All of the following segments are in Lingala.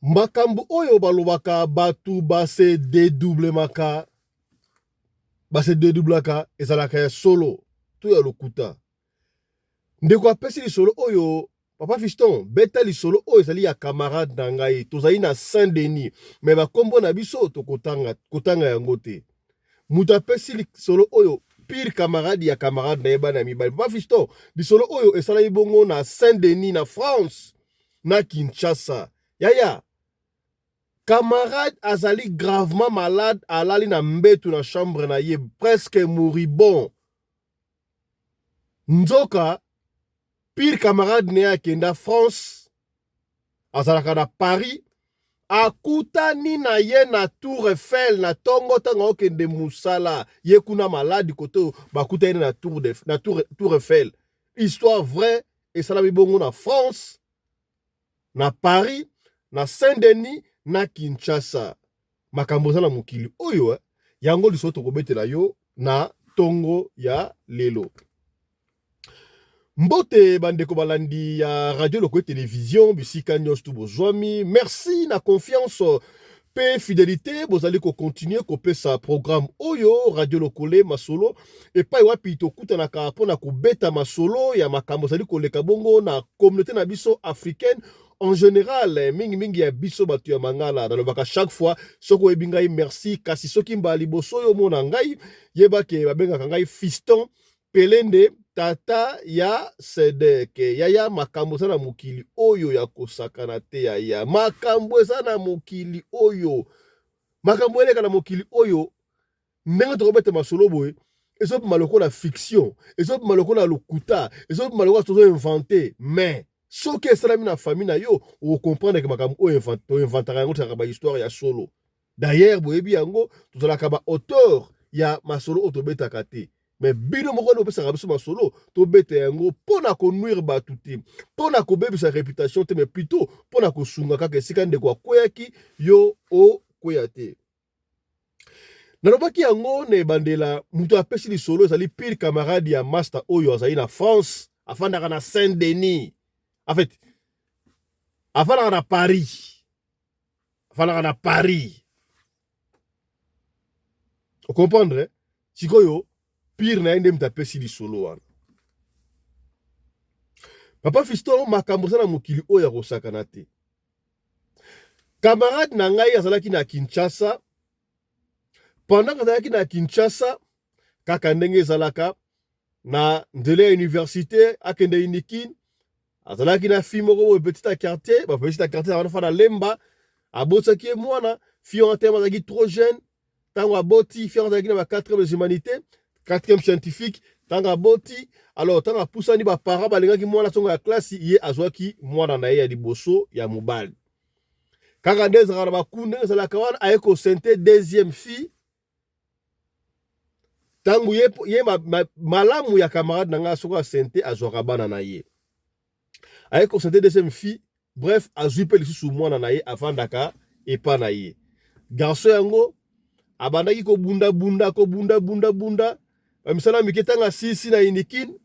makambo oyo balobaka batu base dédoublemaka base dédoublaka ezalaka ya solo to ya lokuta ndeko apesi lisolo oyo papa Fiston beta lisolo oyo ezali ya camarade na ngai tozali na Saint-Denis mais bakombo na biso kotanga yango te mutu apesi lisolo oyo pire camarade ya camarade na yeba na mibali papa Fiston lisolo oyo esalaki bongo na Saint-Denis na France na Kinshasa yaya camarade azali gravement malade alali na mbetu na chambre na ye presque moribond nzoka pire camarade ne akenda France azalaka na Paris akutani na ye na Tour Eiffel na tongo tanga okende musala ye kuna maladi koto bakutani na Tour Eiffel histoire vraie esalami bongo na France na Paris na Saint-Denis na Kinshasa makambo za na mokili oyo yango liso tokobetela yo na tongo ya lelo mbote bandeko balandi ya radio loko télévision bisika nyos tu bozwami merci na confiance pe fidélité bozali ko continuer ko pesa programme oyo radio lokole masolo et pa wapi tokutanaka pona ko beta masolo ya makambo zali koleka bongo na communauté na biso africaine en général mingi ya biso batu ya mangala dans le baka chaque fois soko ebingai merci kasi soki mbali boso yo mona ngai yebake babenga ngai Fiston Pelende tata ya Sedeke yaya makambo sana mukili oyo ya kosakana te yaya makambo sana mukili oyo makambo eleka na mukili oyo ndenge tokobete masolo boye ezopi maloko la fiction ezopi maloko la lokuta ezopi maloko tozo inventé mais soki esalami na famille na yo okomprendre ke makambo oyo inventaka yango tozalaka ba histoire ya solo d'ailleurs boyebi yango tozalaka ba auteur ya masolo oyo tobetaka te mais bino moko opesaka biso masolo tobeta yango mpona konuire batu te mpona kobebisa réputation te mais plutôt mpona kosunga kaka esika ndeko akweyaki yo okweya te nalobaki yango na ebandela mutu apesi lisolo ezali pire camarade ya master oyo azali na France afandaka na Saint-Denis en fait afandaka na Paris vous comprendre sikoyo pire na ende mtapesi lisolo wana papa Fiston makambo sana mokili oyo akosakana te camarade na ngai azalaki na Kinshasa pendant azalaki na Kinshasa kaka ndenge ezalaka na ndele ya université akende inikin azalaki na fille moko petite quartier ba petite quartier wana fana lemba abotaki ye mwana fille en terme azalaki trop jeune tango aboti fille azalaki na ba 4e des humanités 4e scientifique tanga boti alors tanga pusani ba parents balengaki mwana songo ya classe ye azwaki mwana na ye ya liboso ya mobali kaka ndeza ba kunde ezalaka wana ayeko sente deuxième fille tangu ye malamu ya camarade nanga soko sente azwaka bana na ye ayeko sente deuxième fille bref azwipe lisusu mwana na ye afandaka epa na ye garçon yango abandaki ko bunda misala miketanga sisi na inikin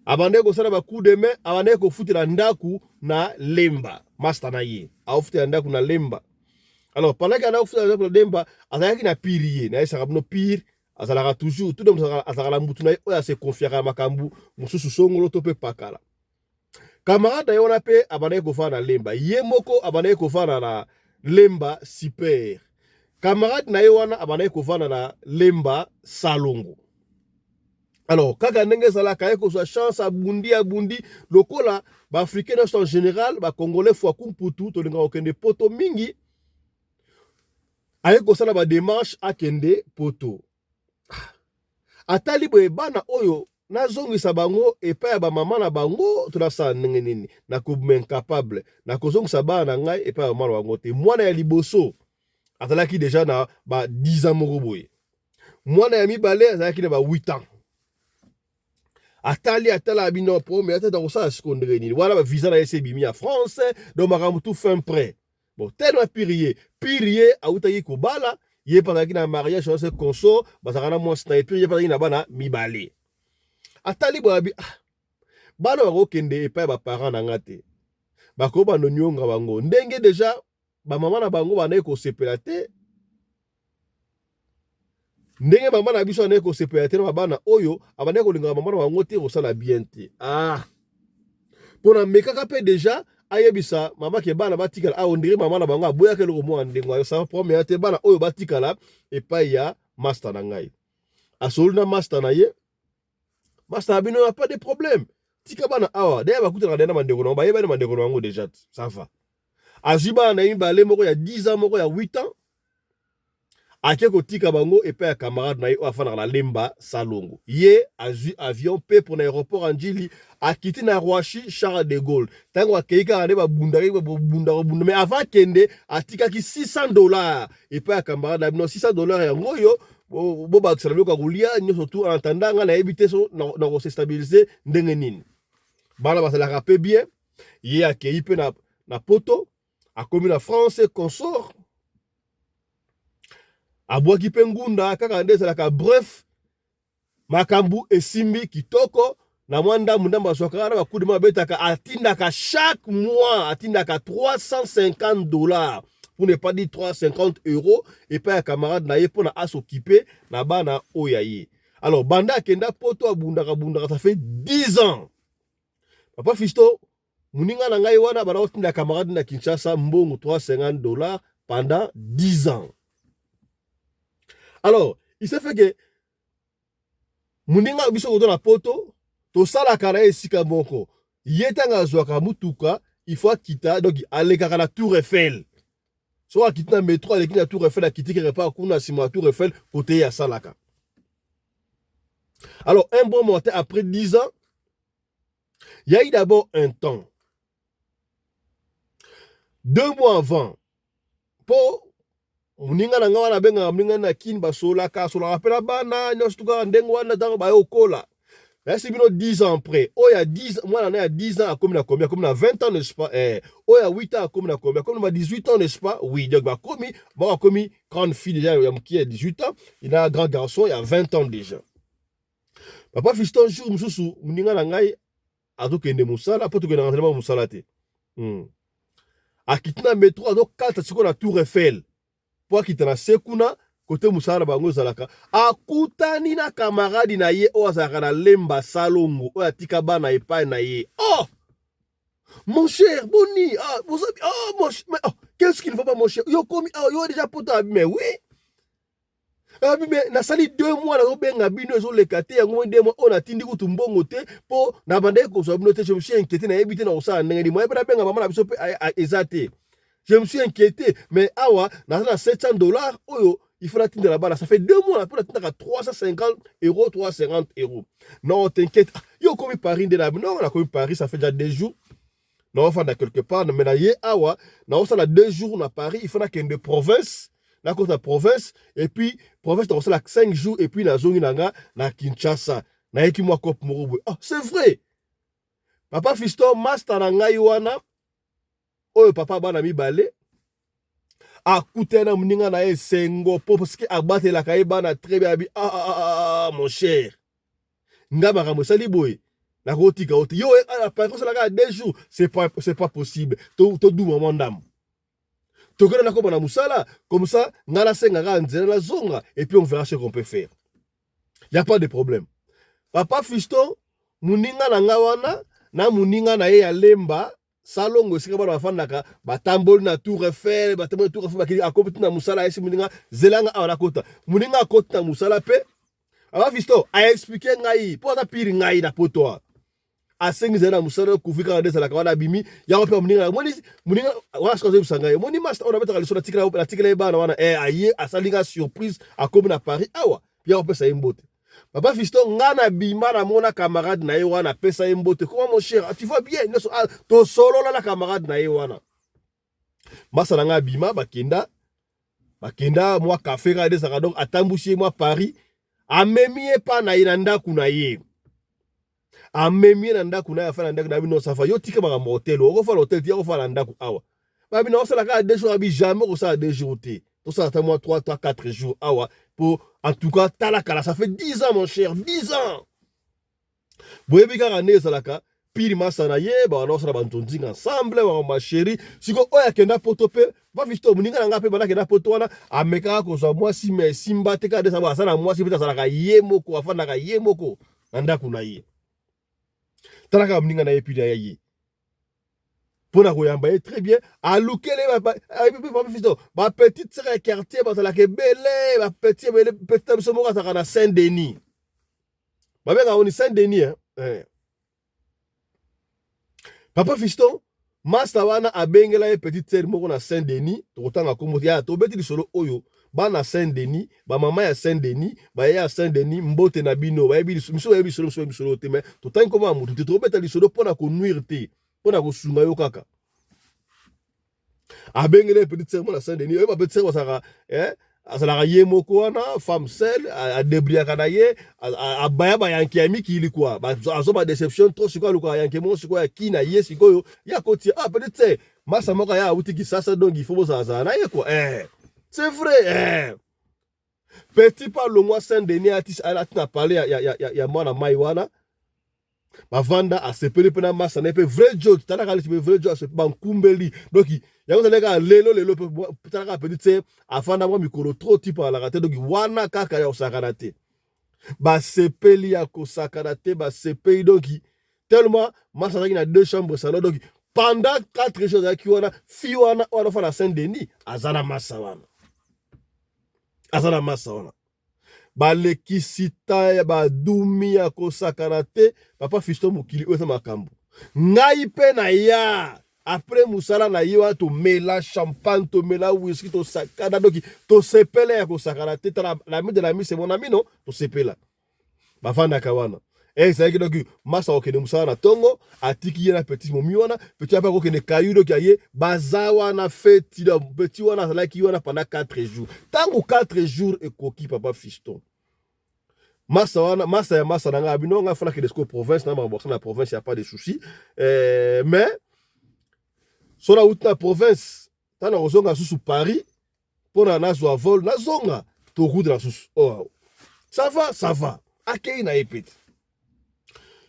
abandaki kosala ba coup de main abandaki kofutela ndaku na lemba master na ye aufutela ndaku na lemba alors pendant que aufutela ndaku na lemba azalaki na pire na esaka bino pire azalaka toujours tout dem azalaka mutu na ye oyo se confiaka makambu mususu songolo to pe pakala camarade ye wana pe abandaki kofana na lemba ye moko abandaki kofana na lemba super camarade na ye wana abandaki kofana na lemba salongo alors kaka ndenge ezalaka ye kozwa chance abundi lokola baafricain en général bacongolais fois kumputu tolinga kokende poto mingi aye kosala badémarche akende poto atali boye bana oyo nazongisa bango epai ya bamama na bango tolasa ndenge nini nakobima incapable nakozongisa bana na ngai epai ya bamama na bango te mwana ya liboso azalaki deja na ba 10 ans moko boye mwana ya mibale azalaki na ba 8 ans atala bino premier atata kosala sekondere nini wana ba visa na ese bimi ya France donc makambo tout fin prêt bon tellement pirier autaki kobala ye pataki na mariage on se consort bazaka na mwasi na epiri ye pataki na bana mibale atali boabi bana bakokende epai ba parents na nga te bako bano nyonga bango ndenge déjà ba mama na bango banaye ko sepela te ndenge mama na biso anaye ko sepela te na bana oyo abanaye ko linga mama na bango te ko sala bien te pona mekaka pe déjà ayebisa mama ke bana batikala ondiri mama na bango aboya ke loko mwa ndengo ça premier te bana oyo batikala epai ya master na ngai asolu na master na ye master bino n'a pas de problème tika bana awa d'ailleurs bakutana na mandeko na bayeba na mandeko na bango déjà ça va aziba na yimba moko ya 10 ans moko ya 8 ans ake kotika bango epai ya camarade na ye afana na lemba salongo ye azui avion pe pour l'aéroport Anjili akiti na Roissy Charles de Gaulle tango akeika ane babunda mais avant kende atika ki $600 epai ya camarade na bino $600 ya ngoyo bo ba akisala ko kulia nyoso tu en attendant nga na ebite so na ko stabiliser ndenge nini bana basala rapé bien ye akei pe na poto akomi na France consort abwaki pe ngunda kaka nde ezalaka bref makambu esimbi kitoko na mwanda mundamba swaka na bakudi mabetaka atindaka chaque mois atindaka $350 pour ne pas dire 350 € et pas un camarade na ye pour na s'occuper na bana oyaye. Alors banda kenda poto abundaka ça fait 10 ans. Papa Fisto muninga na ngai wana bana otinda camarade na Kinshasa mbongo $350 pendant 10 ans. Alors, il s'est fait que muninga biso ko na poto to sala kara esika moko. Yetanga zwaka mutuka, il faut quitter donc aleka na Tour Eiffel. Soit quitter na métro avec la Tour Eiffel, quitter quelque part kuna sima Tour Eiffel côté ya salaka. Alors, un bon matin après 10 ans, il y a eu d'abord un temps. 2 mois avant, pour muninga na ngawa na benga muninga na kin basola ka sola rapela bana nyostuka ndengo wana tango ba yokola. Là c'est bino 10 ans après. Oh il y a 10 moi na 10 ans comme na combien comme na 20 ans n'est-ce pas oh il y a 8 ans comme na combien comme na 18 ans n'est-ce pas oui donc ba commis grande fille déjà qui a 18 ans, il a un grand garçon il y a 20 ans déjà. Papa Fiston jour mususu muninga na ngai azokende musala poto kende na musala te. Akitna métro azo kalta siko na Tour Eiffel. Pour quitter na sekuna côté musala bango zalaka akutani na camarade na ye o azaka na lemba salongo o atika bana epai na ye. Oh mon cher Boni, vous avez mon cher, mais qu'est-ce qu'il ne va pas mon cher yo komi yo déjà poto mais oui mais na sali 2 mois na obenga bino ezo lekate yango 2 mois on atindi kutu mbongo te po na bande ko so bino te je me suis inquiété na ebité na osala ndenge mo epena benga mama na biso pe ezate. Je me suis inquiété, mais awa, na $700, oyo, il faut attendre là-bas. Ça fait 2 mois, pour attendre à 350 €, 350 €. Non, t'inquiète. Yo, comme Paris, non, on a comme Paris, ça fait déjà 2 jours. Non, on va quelque part, mais là, awa, na on a 2 jours, on a Paris, il faut qu'il y ait de province, la côte de province, et puis, province, on a 5 jours, et puis, la zone, na Kinshasa, na yeki mwa kop morobo. Ah, c'est vrai. Papa Fiston, master na ngai wana, oyo papa bana mibale akutena muninga na esengo po parce que abatela ka bana très bien mon cher ngama ka mosali boy na kotika oti yo par contre la 2 jours c'est pas possible to du moment ndam to kona na ko bana musala comme ça ngala senga ka nzela la zonga et puis on verra ce qu'on peut faire. Il y a pas de problème. Papa Fiston muninga na ngawana na muninga na ye ya lemba salongo sika bana bafandaka batamboli na Tour Eiffel batamboli Tour Eiffel bakili akopiti na musala esi muninga zelanga awana kota muninga akota na musala pe aba Fisto a expliquer ngai po ta piri ngai na poto a sengi zena musala kufika na desa la kawana bimi ya pe muninga muninga wana skoze busanga moni master ona betaka lisona tikela bana wana aye asalinga surprise akomi na Paris awa ya pe sa imbote. Papa Fiston ngana bima na mona camarade na ye wana pesa mbote. Comment mon cher, tu vois bien to solo la camarade na ye wana. Masa nga bima bakenda moi café ga de saka donc atambushi moi Paris amemie pa na inanda kuna ye. Amemie na ndaku na afana ndaku na bino safa yo tika ba hotel o fa hotel ti ko fa na ndaku awa. Ba bino sala ka 2 jours abi jamais ko sa 2 jours te. To sa ta moi 3 4 jours awa pour en tout cas talakala ça fait 10 ans mon cher 10 ans. Boyebi ka ne salaka pili masa na ye ba na osala bantonzi ensemble ba ma chérie siko oya kenda poto pe ba Fiston muninga na nga pe bana kenda poto wana ameka ko so mwasi me simba te ka de sa ba sana mwasi pita sala ka ye moko afana ka ye moko anda kuna ye talaka muninga na ye pili ya ye pona koyamba ye très bien alukele ba Fiston ba petite sœur ya quartier ba sala ke belle ba petit biso moko saka na Saint-Denis ba benga oni Saint-Denis Papa Fiston Masta wana abengela ye petite sœur moko na Saint-Denis tokotanga kombo ya to beti lisolo oyo ba na Saint-Denis ba mama ya Saint-Denis ba ya Saint-Denis mbote na bino ba yebi miso yebi solo te mais to tangi koma mutu te to beta lisolo pona ko nuire te pona ko sunga yo kaka abengela ye petite sœur moko na Saint-Denis yo ba petite sœur wasaka azalaka ye moko wana femme seule adebriaka na ye abaya bayanki ya mikili kwa azoba déception trop sikoyo aluka yanki moko sikoyo ya kina ye sikoyo ya kotia peut-être masa moko ya awuti kisasa donc il faut bozala na ye quoi c'est vrai petit par le mois Saint-Denis atina parler ya mwana mai wana bavanda asepeli pena masa na pe vrai joke talaka le vrai joke se bankumbeli donc yango talaka lelo talaka petite afanda mwa mikolo trop type ala rate donc wana kaka ya osakana te basepeli ya kosakana te basepeli donc tellement masa na 2 chambres salon donc pendant 4 joursaki wana fi wana fa na Saint-Denis azana masa wana balekisita ya badumi ya kosakana te Papa Fiston mokili oyo makambo ngai pe na ya après musala na ye wa to mela champagne to mela whisky to sakana doki to sepela ya kosakana te la mi de la mi c'est mon ami non to sepela bafanda kawana c'est que donc masa okene musala na tongo atiki ye na petit momi wana petit apa okene kayu doki aye bazawa na fête do petit wana like wana pendant 4 jours tango 4 jours ekoki Papa Fiston masa nanga abino nga fala ke desko province na maboxa na province y a pas de souci mais sur la route na province tana kozonga susu Paris pona nazwa vol nazonga to route na susu ça va akei na epet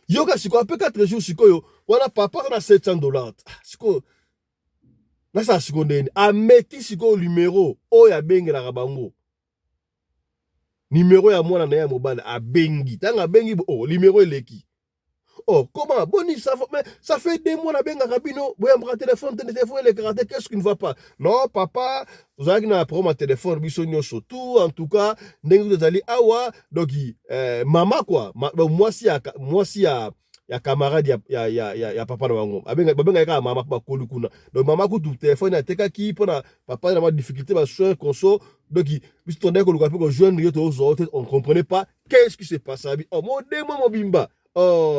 yoka siko après 4 jours sikoyo wana papa na $700 siko nasa siko ndeni ameti siko numéro oya bengela bango numéro ya mwana na ya mobile abengi tanga bengi numéro eleki comment boni ça fait 2 mois na benga kabino boya mka téléphone le karaté qu'est-ce qui ne va pas non papa vous avez na problème téléphone biso nyonso tout en tout cas ndenge tozali awa donc mama quoi moi si ya camarade ya papa na bango babenga ka mama ba kolukuna donc mama ku tu téléphone ateka ki pona papa na ma difficulté ba soin conso donc biso tondé ko luka pe ko joindre yo to on comprenait pas qu'est-ce qui s'est passé mo demo mo bimba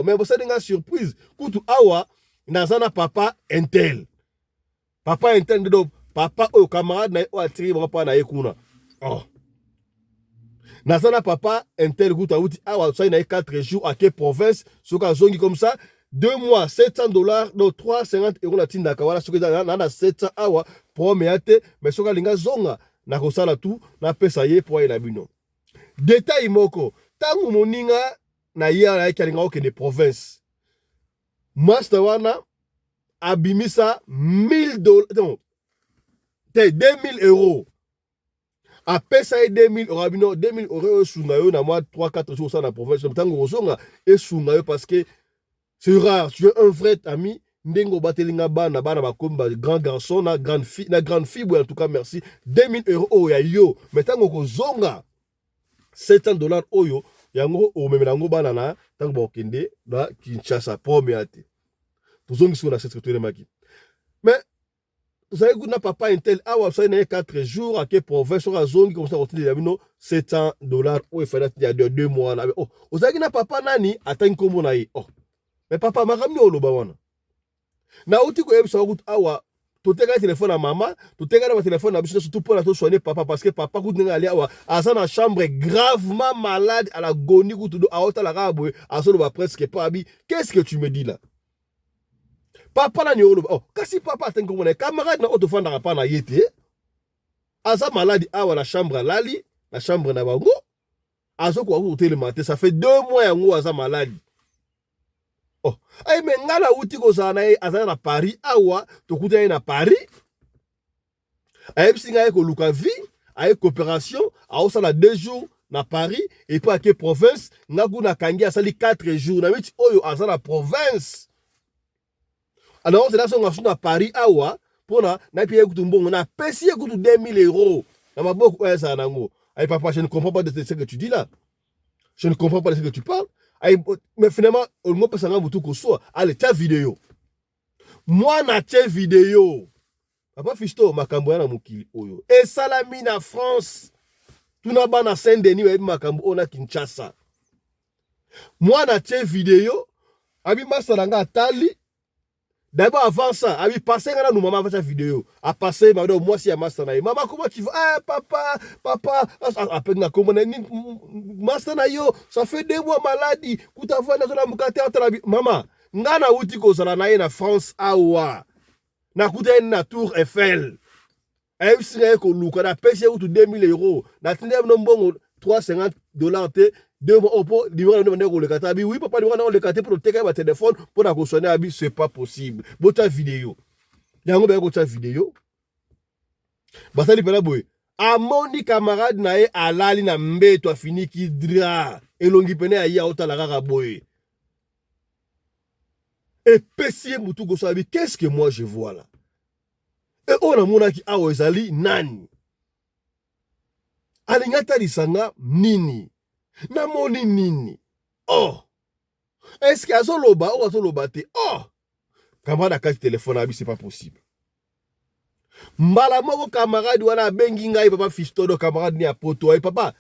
mais vous savez une surprise kutu awa nazana papa intel de papa au camarade na o atiri papa na yekuna nazana papa intel kutu awuti awa ça na 4 jours à quelle province soka zongi comme ça 2 mois $700 donc 350 € na tinda kawala soka na 700 awa promeate mais soka linga zonga na kosala tout na pesa ye pour ila bino détail moko tangu moninga na ya na kalinga okende province master wana abimisa $1000 non 2000 € a pesa 2000 € abino 2000 € sunga yo na moi 3-4 jours ça na province tango osonga et sunga yo parce que c'est rare tu es un vrai ami ndengo batelinga bana bakomba grand garçon na grande fille en tout cas merci 2000 € ya yo mais tango kozonga $700 oyo yango omemela ngo bana na tango bakende na Kinshasa promeate tozongi siko na cette maki mais vous avez na papa intel awa ça na 4 jours à quel province sur zongi comme ça rotine ya bino $700 o efana ya 2 mois na vous avez na papa nani atangi kombo na ye mais papa makamni oloba wana na uti ko yebisa ko awa toteka téléphone à maman toteka na téléphone na biso surtout pour la to soigner papa parce que papa ko ndinga ali awa asa na chambre gravement malade à la goni ko tout a ota la rabwe aso ba presque pas abi qu'est-ce que tu me dis là papa na nyolo kasi papa atengo mona camarade na otofanda pa na yete asa malade awa la chambre lali la chambre na bango aso ko ko télémater ça fait 2 mois yango asa malade Oh, ay me ngala uti ko sana azana na Paris awa tokuta na Paris. Ay bisinga ko luka vi, ay coopération, a ça la 2 jours na Paris et puis à quelle province ngaku na kangi asali 4 jours na miti oyo azana province. Alors c'est là son na Paris awa pona na pied kutu mbongo na pesi kutu 2000 euros. Na maboko ya ça nango. Ay papa, je ne comprends pas de ce que tu dis là. Je ne comprends pas de ce que tu parles. Mais finalement, on m'a pas ça tout ko soit. Allez, ta vidéo. Moi na ta vidéo. Papa Fisto makambo na mukili oyo. Et salami na France. Tuna ba na Saint-Denis wa makambo ona Kinshasa. Moi na ta vidéo. Abi masala nga tali. D'abord avant ça, abi passé nga nous maman va vidéo. A passé madame moi si à masala. Maman comment tu vas? Ah papa, à peine na comment ni masala yo, ça fait 2 mois maladie. Kuta va na zona mukate entre maman. Nga na uti ko sala na France awa. Na kuta na Tour Eiffel. Ayi singa ko luka na pêche ou 2000 euros. Na tinde no mbongo $350 te 2 mois opo livre na ndeko le kata bi oui papa livre na le kata pour teka ba téléphone pour na ko sonner abi c'est pas possible. Bota vidéo. Yango ba ko ta vidéo. Basali pela boy. Amoni camarade na ye alali na mbeto afini ki dra. Elongi pene ayi auta la kaka boy. Et pesier mutu ko sabi qu'est-ce que moi je vois là? Et on a monaki awo ezali nani? Alingata lisanga nini? Namoni nini? Oh! Est-ce qu'il y a son loba ou son loba te? Oh! Camarade a carte téléphone abi c'est pas possible. Mbala moko camarade wana bengi ngai papa Fisto do camarade ni apoto ay papa.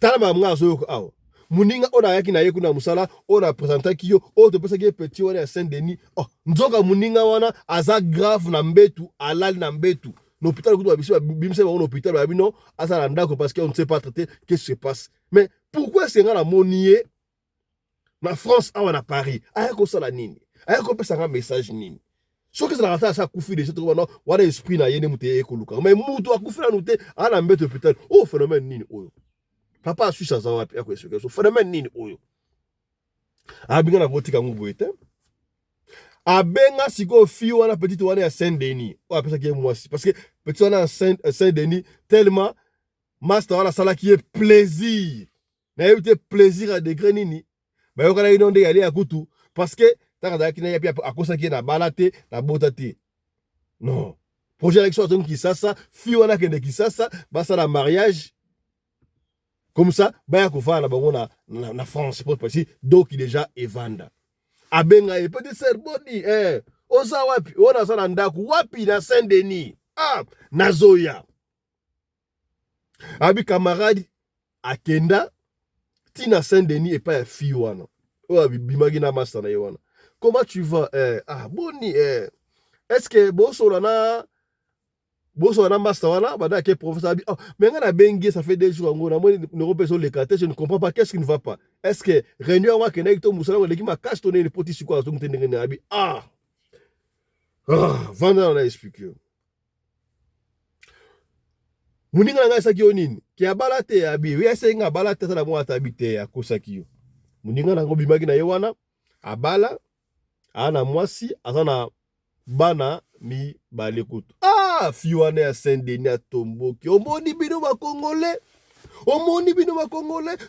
Tala mamnga zo ko awo. Muninga ona yaki na yeku na musala ona présenter kiyo o to pesa ki petit wana ya Saint-Denis. Oh, nzoka muninga wana aza grave na mbetu, alali na mbetu. L'hôpital kutu babisi bimse ba hôpital ba bino asa na ndako parce qu'on ne sait pas traiter qu'est-ce qui se passe. Mais pourquoi c'est nga la monier na France awa na Paris? Aya ko sala nini? Aya ko pesa nga message nini? So que ça na rata sa kufi de cette wana wana esprit na yene muté ekoluka. Mais mutu akufi na nute ana mbetu hôpital. Oh phénomène nini oyo? Papa a su ça wapi ya kwesho. So phénomène nini oyo? Abinga na botika ngubo ete. Abenga siko fi wana petite wana ya Saint-Denis. O apesa ki moi parce que petit wana Saint-Denis tellement master wana sala qui est plaisir. Na yete plaisir à degré nini. Ba yo kana inonde yali ya kutu parce que taka ki na yapi akosa ki na balate na botati. Non. Projet élection donc qui ça fi wana kende ki ça basa la mariage. Comme ça, ba ko fa na bango na France pour parce donc il déjà evanda. Abenga e petit serboni oza wapi ona sana ndaku wapi na Saint-Denis nazoya abi camarade akenda tina Saint-Denis et pas fi wana o bimagi na master na wana comment tu vas boni est-ce que boso na master wana bada ke professeur abi mais nga na bengi ça fait 2 jours ngo na moi ne repéso le carte je ne comprends pas qu'est-ce qui ne va pas est-ce que réunion wa kena to musala ngo leki ma cache tonner le poti siko azo mtende ngene abi vanda na expliquer muninga nga saki onini ki abalate abi wi ese nga balate sana mo atabite ya kosaki yo muninga ngo bimaki na ye wana abala ana mwasi azana bana mi balekutu fiwane ya Saint-Denis ya tomboki omoni bino ba Congolais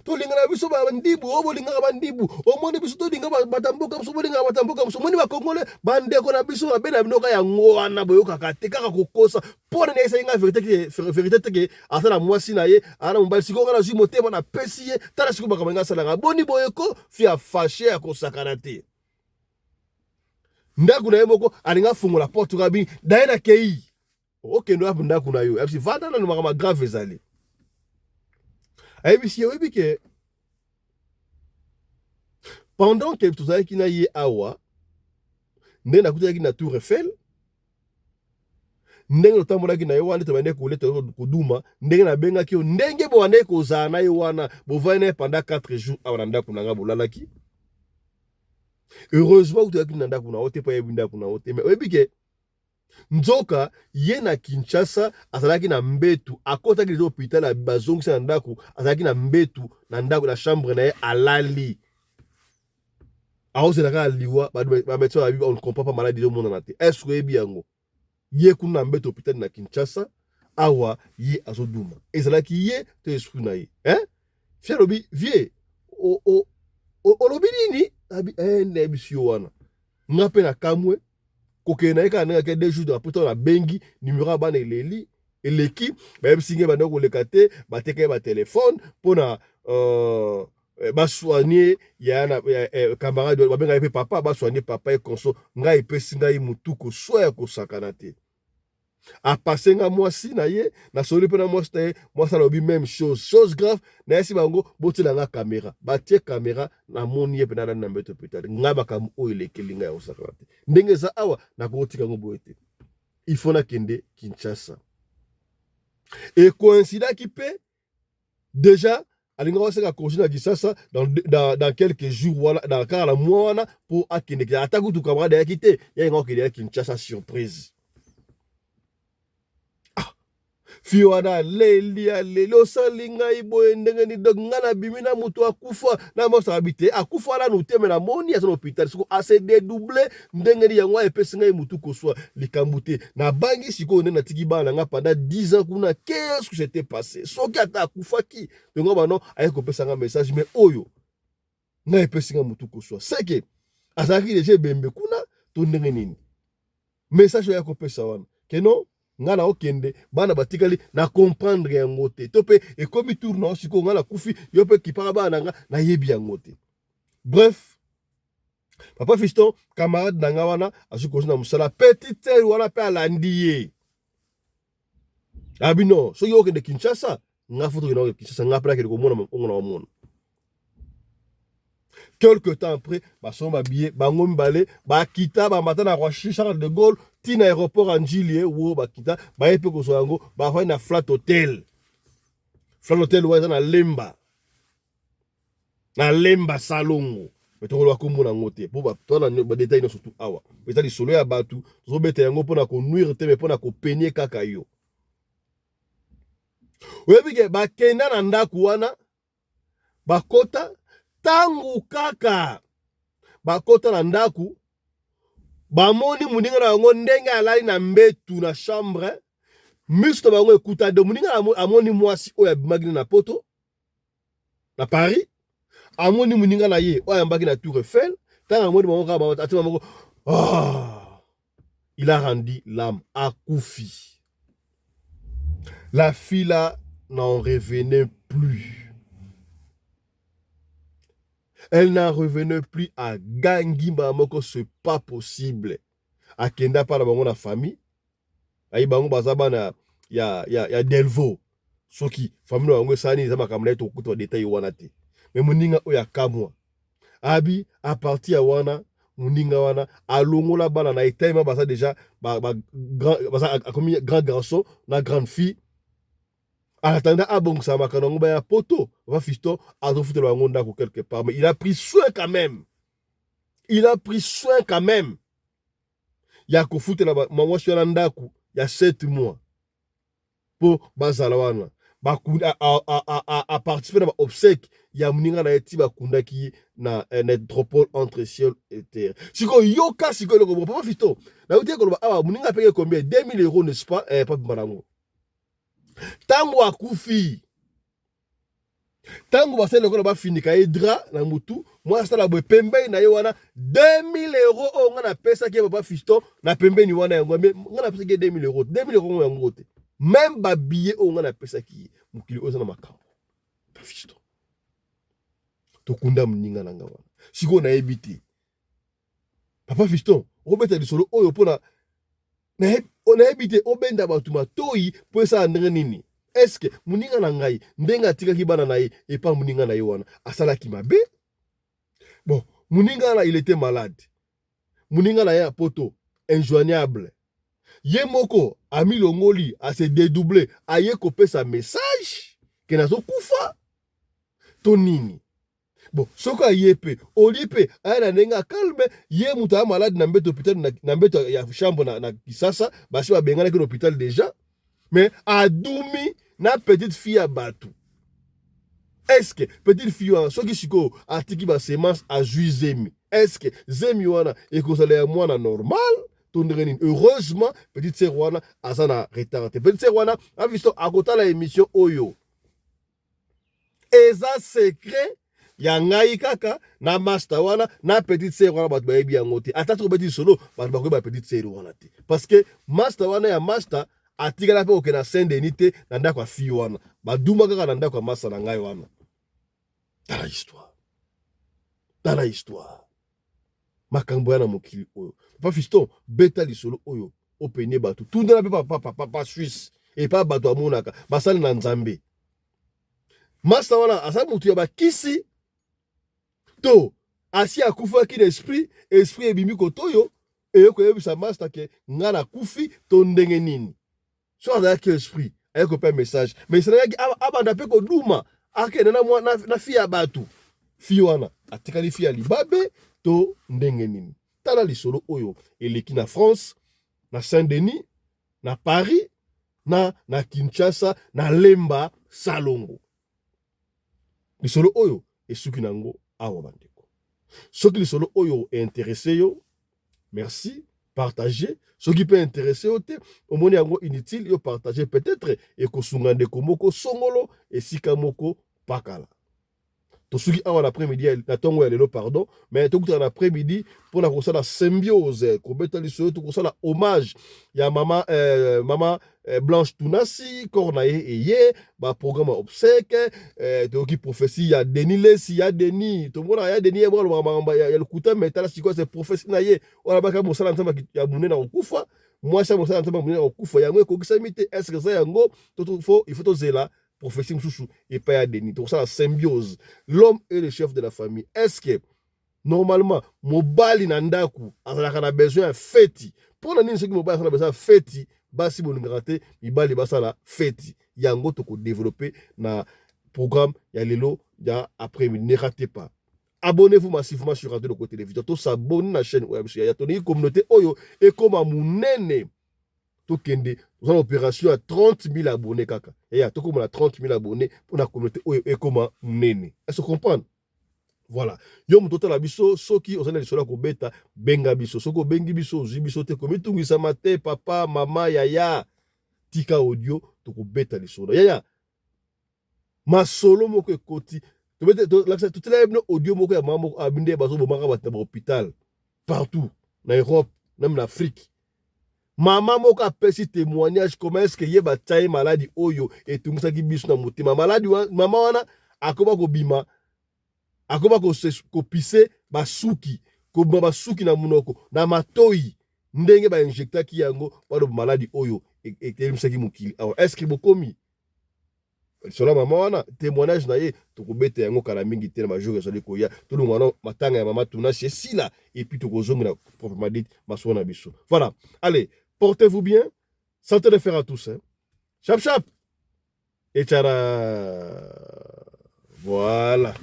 to linga na biso ba ndibu obo linga ba ndibu omoni biso to linga batamboka biso linga batamboka biso moni ba Congolais bandeko na biso ba bena binoka ya ngwana boyoka kateka kokosa pona ne senga vérité te asala mwasi na ye ana mbali siko ngana zimo te na pesi ye tala siko bakamanga sala boni boyeko fia fâché ya kosakana te ndaku na yemoko alinga fungula porte kabi daina kei okay ndo hapo ndaku na yo abisi vanda na makama grave ezali abisi yebi ke pendant que tout ça qui na ye awa ndena kuta ki na Tour Eiffel ndenge no tambola ki na yo wana tabane ko leta ko duma ndenge na benga ki ndenge bo wane ko za na yo wana bo vane pendant 4 jours awa ndaku na nga bolalaki. Heureusement que tu as nanda kuna ote pa yebinda kuna ote mais obike nzoka ye na Kinshasa azalaki na mbetu akota ki hôpital a bazongisa na ndaku azalaki na mbetu na ndaku na chambre na ye alali aozela kaka liwa bamédecin babi on ne comprend pas maladie ezomonana te. Est-ce oyebi yango ye kuna mbeto hôpital na Kinshasa awa ye azoduma ezalaki ye to esprit na ye fia lobi vie olobi nini abi neyebi si yo wana nga mpe na kamwe kokende na ye kaka ndenge ake 2 jours après to na bengi numéro ya bana eleki bayebisi nge bandeko koleka te bateka ye batelefone mpona basoigne ya camarade babenga ye mpe papa basoigne papa ye konso ngai epesi ngai mutu koswa ya kosakana te apase nga mwasi na ye nasoli mpe na mwasi na ye mwasi alobi même chose grave nayesi bango botiela nga kamera batie kamera namoni ye mpe nalani na mbeto hôpital ngai makambo oyo elekeli ngai ya kosakana te ndenge eza awa nakokotika yango boye te il faut nakende Kinshasa ekoinsidaki mpe déjà alinga waseka congé na Kinshasa dans quelques jours wana dans kaka na mois wana mpo akende ata kutu camarade ayaki te yayenga okende ya Kinshasa surprise fio wana leli osali ngai boye ndenge ni donc nga na bimi na moto akufa na mosaka bite akufa ala no teme na moni aza na hôpital siko ase dédoublé ndenge ni yango epesi ngai mutu koswa likambo te na bangi siko ndenge natiki bana nga pendant 10 ans kuna qu'est-ce que j'étais passé soki ata akufaki donc bano aye kopesa nga message mais oyo nga epesi nga mutu koswa c'est que azalaki déjà bembe kuna to ndenge nini message oyo akopesa wana que non nga na okende bana batikali na comprendre yango te to pe ekomi tour na osiko nga na kufi yo pe kipaka bana nga na yebi yango te. Bref, papa fiston camarade na nga wana azikozi na musala petite sœur wana pe alandi ye abino so yo okende Kinshasa nga foto ke na Kinshasa nga pela ke komona ngona omona. Quelque temps après, bason babiye bango mbale bakita bamata na Charles de Gaulle tina aéroport Anjili wo bakita bayepe ko so yango ba fa na flat hotel wa na lemba salongo betoko lo komona ngote po ba to na ba détail no surtout awa betali solo ya batu zo beta yango pona ko nuire te me pona ko peigner kaka yo webike bakenda na ndaku wana bakota tangu kaka bakota na ndaku bamoni muninga na yango ndenge alali na mbetu na chambre misto bango ekuta de muninga amoni mwasi oyo abimaki na poto na Paris amoni muninga na ye oyo ambaki na Tour Eiffel tanga amoni bango kaka atima bango il a rendu l'âme akufi. La fille là n'en revenait plus. Elle n'en revenait plus à Gangimba moko, c'est pas possible. A Kenda par la famille. Aïe bango bazaba na ya Delvaux. Soki famille na bango sani za makamla to kuto détail wana te. Mais muninga oya kamwa. Abi a partir wana muninga wana alongola bana na etaima basa déjà grand garçon na grande fille. En attendant, ça m'a un poteau. Va fisto, a foutu le wangonda quelque part. Mais il a pris soin quand même. Il a pris soin quand même. Il y a qu'au foutu là-bas. Moi, je suis à il y a 7 mois. Pour Bazalawana. À participer à l'obsèque, il y a Mouninga na eti bakunda qui na métropole entre ciel et terre. Si ko yoka si ko le papa fisto. Na uti ko ba Mouninga paye combien 2000 euros n'est-ce pas papa Marango. Tango akufi tango basele ko ba finika edra na mutu moi sala bo pembe na yo wana 2000 euros o nga na pesa ki papa fiston na pembe ni wana yango mais nga na pesa ki 2000 euros 2000 euros yango te même ba billet o nga na pesa ki mukili oza na makambo papa fiston to kunda mninga na nga wana siko na ebiti papa fiston robeta di solo oyo pona on a habité au benda batuma toyi pour ça ndenge nini est-ce que muninga na ngai ndenga tika ki bana na ye et pas muninga na ye wana asala ki mabe bon muninga là il était malade muninga na ya poto injoignable ye moko ami longoli a se dédoubler aye kopesa message que nazo kufa to nini. Bon, soka yepe, olipe, aya nenga calme, ye muta malade na mbeto hôpital na mbeto ya chambre na Kisasa, basi ba bengana ke l'hôpital déjà, mais adoumi na petite fille à Batu. Est-ce que petite fille soki siko atiki ba semence a juizemi, est-ce que zemi wana ekozala ya mwana normal tondenge nini? Heureusement petite sœur wana aza na retard te. Petite sœur wana aviso akotala émission oyo eza secret ya ngai kaka na master wana na petite sœur wana bato bayebi yango te. Ata tokobeti solo bato bakoyeba petite sœur wana te, parce que master wana ya master atikala mpe okende na Saint-Denis te na ndako ya fille wana, baduma kaka na ndako ya master na ngai wana. Tala histoire, tala histoire makambo ya na mokili oyo. Papa Fiston beta lisolo oyo openie bato tundela mpe papa Suisse epa bato amonaka basali na Nzambe. Master wana asa mutu ya bakisi to asi akufaki na esprit ebimi kotoyo eyokoyebisa master ke nga na kufi to ndenge nini. So azalaki esprit ayekope message mais senayaki abanda mpe koduma akende na fille ya bato. Fille wana atikali fille ya libabe to ndenge nini. Tala lisolo oyo eleki na France, na Saint-Denis, na Paris, na Kinshasa, na Lemba Salongo. Lisolo oyo esuki nango awa bandeko. Soki lisolo oyo intéressé yo, merci, partagez. Soki peut intéresser yo te, omoni yango inutile yo partager, peut-être ekosunga ndeko moko songolo esika moko pakala. Tosuki awa l'après-midi na tongo ya lelo pardon, mais tokuta na après-midi pour na kosala symbiose ko beta lisolo to kosala hommage ya mama Blanche Tunasi Cornaye eye ba programme obsèque toki prophétie ya Denis Lesi ya Denis to mona ya Denis ya lukuta metala siko c'est prophétie na ye ona baka mosala ntamba ya munena okufa moi ça mosala ntamba munena okufa yango ko kisamite est-ce que ça yango to faut il faut to zela prophétie msusu et pas à Denis. Donc ça la symbiose. L'homme est le chef de la famille. Est-ce que normalement mobali nandaku a besoin de fêti? Pour la nini mobali a besoin de fêti, basi mon graté, mibali basa la fêti. Yango toko développer na programme ya lelo ya après-midi. Ne ratez pas. Abonnez-vous massivement sur Radio Loco Télévision. Tout s'abonne na chaîne web. Il y a une communauté oyo et comme à mounene. Tokende, nous avons opération à 30 000 abonnés kaka. Et ya toko mona 30 000 abonnés pour la communauté oyo et comme nene. Est-ce que vous comprenez? Voilà. Yo mutoto la biso soki ozana lisola ko beta benga biso. Soko bengi biso zibiso te komi tungisa mate papa mama yaya tika audio toko beta lisola. Yaya. Masolo moko ekoti. To beta to la tout la audio moko ya mama abinde bazo bomaka bata ba hôpital partout na Europe, même en Afrique. Maman moka pesi témoignage comment est-ce que yeba taille maladie oyo et tout ça qui biso na motema maladie maman wana akoba ko bima akoba ko pisse basuki ko basuki na munoko na matoi ndenge ba injecta ki yango ba maladie oyo et telimsaki mokili. Alors est-ce que bokomi cela maman wana témoignage na ye to ko bete yango kala mingi te na majour ezali ko ya to lo ngwana matanga ya mama tuna chez sila et puis to ko zonga proprement dit masona biso. Voilà. Allez, portez-vous bien. Santé de fer à tous. Hein. Chap chap. Et tchara. Voilà.